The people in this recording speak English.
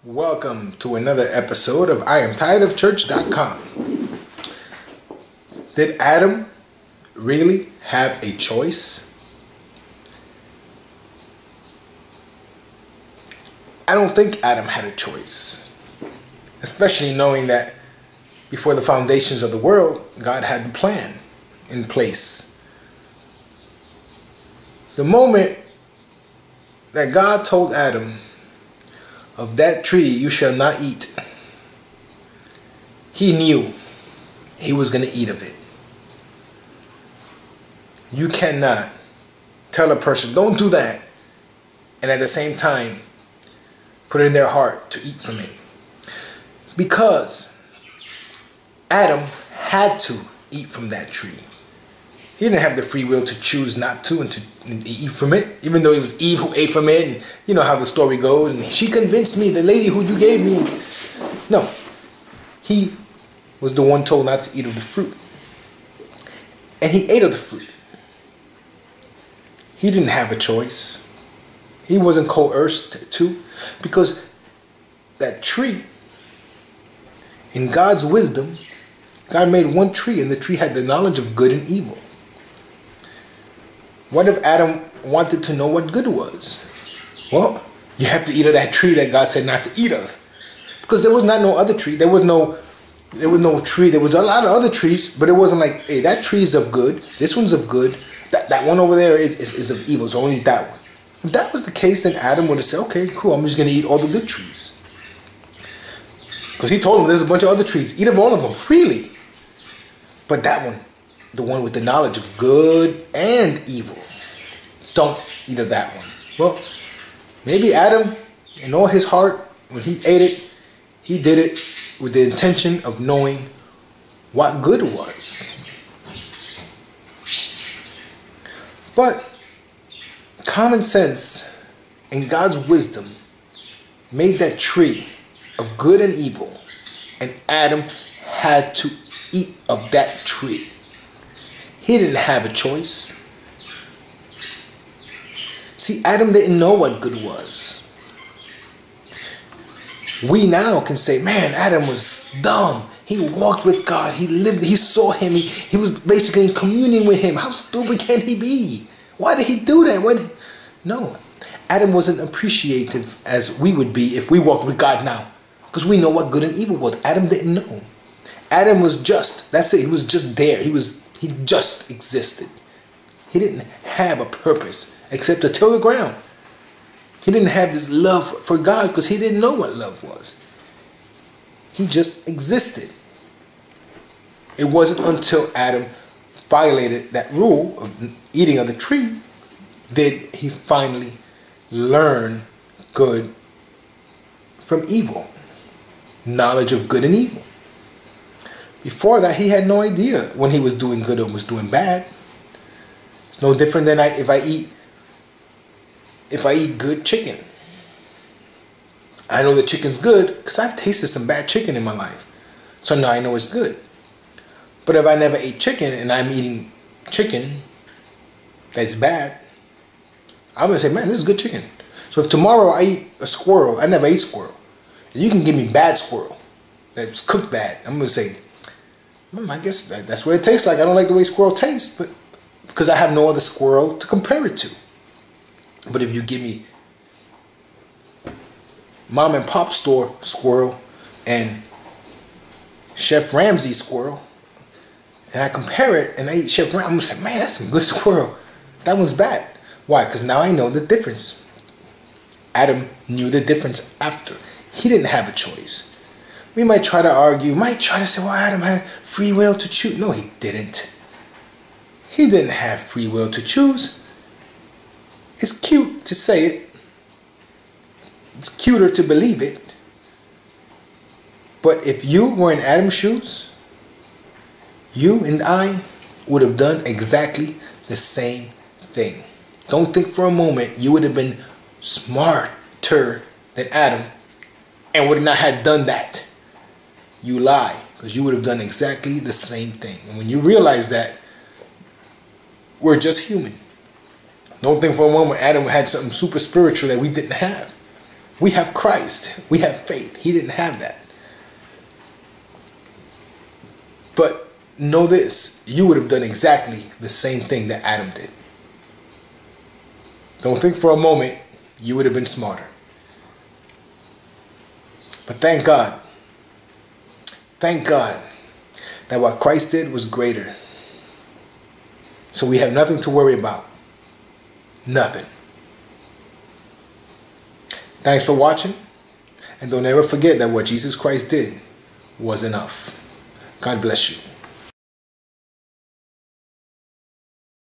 Welcome to another episode of IamTiredOfChurch.com. Did Adam really have a choice? I don't think Adam had a choice, especially knowing that before the foundations of the world, God had the plan in place. The moment that God told Adam, "Of that tree you shall not eat," he knew he was going to eat of it. You cannot tell a person, "Don't do that," and at the same time put it in their heart to eat from it. Because Adam had to eat from that tree. He didn't have the free will to choose not to and to eat from it, even though it was Eve who ate from it. And you know how the story goes. And she convinced me, the lady who you gave me. No. He was the one told not to eat of the fruit. And he ate of the fruit. He didn't have a choice. He wasn't coerced to. Because that tree, in God's wisdom, God made one tree, and the tree had the knowledge of good and evil. What if Adam wanted to know what good was? Well, you have to eat of that tree that God said not to eat of. Because there was not no other tree. There was no tree. There was a lot of other trees, but it wasn't like, hey, that tree is of good. This one's of good. That one over there is of evil. So only eat that one. If that was the case, then Adam would have said, okay, cool, I'm just going to eat all the good trees. Because he told him there's a bunch of other trees. Eat of all of them freely. But that one, the one with the knowledge of good and evil, don't eat of that one. Well, maybe Adam, in all his heart, when he ate it, he did it with the intention of knowing what good was. But common sense and God's wisdom made that tree of good and evil, and Adam had to eat of that tree. He didn't have a choice. See, Adam didn't know what good was. We now can say, man, Adam was dumb. He walked with God. He lived, he saw him. He was basically in communion with him. How stupid can he be? Why did he do that? No, Adam wasn't appreciative as we would be if we walked with God now. Because we know what good and evil was. Adam didn't know. Adam was just. That's it. He was just there. He just existed. He didn't have a purpose except to till the ground. He didn't have this love for God because he didn't know what love was. He just existed. It wasn't until Adam violated that rule of eating of the tree that he finally learned good from evil. Knowledge of good and evil. Before that, he had no idea when he was doing good or was doing bad. It's no different than if I eat good chicken. I know the chicken's good because I've tasted some bad chicken in my life. So now I know it's good. But if I never ate chicken and I'm eating chicken that's bad, I'm going to say, man, this is good chicken. So if tomorrow I eat a squirrel, I never ate squirrel, and you can give me bad squirrel that's cooked bad, I'm going to say, I guess that's what it tastes like. I don't like the way squirrel tastes, but because I have no other squirrel to compare it to. But if you give me mom and pop store squirrel and Chef Ramsay's squirrel, and I compare it and I eat Chef Ramsay, I'm going to say, man, that's some good squirrel. That one's bad. Why? Because now I know the difference. Adam knew the difference after. He didn't have a choice. We might try to argue, might try to say, well, Adam had free will to choose. No, he didn't. He didn't have free will to choose. It's cute to say it. It's cuter to believe it. But if you were in Adam's shoes, you and I would have done exactly the same thing. Don't think for a moment you would have been smarter than Adam and would not have done that. You lie, because you would have done exactly the same thing. And when you realize that, we're just human. Don't think for a moment Adam had something super spiritual that we didn't have. We have Christ. We have faith. He didn't have that. But know this, you would have done exactly the same thing that Adam did. Don't think for a moment you would have been smarter. But thank God that what Christ did was greater. So we have nothing to worry about. Nothing. Thanks for watching. And don't ever forget that what Jesus Christ did was enough. God bless you.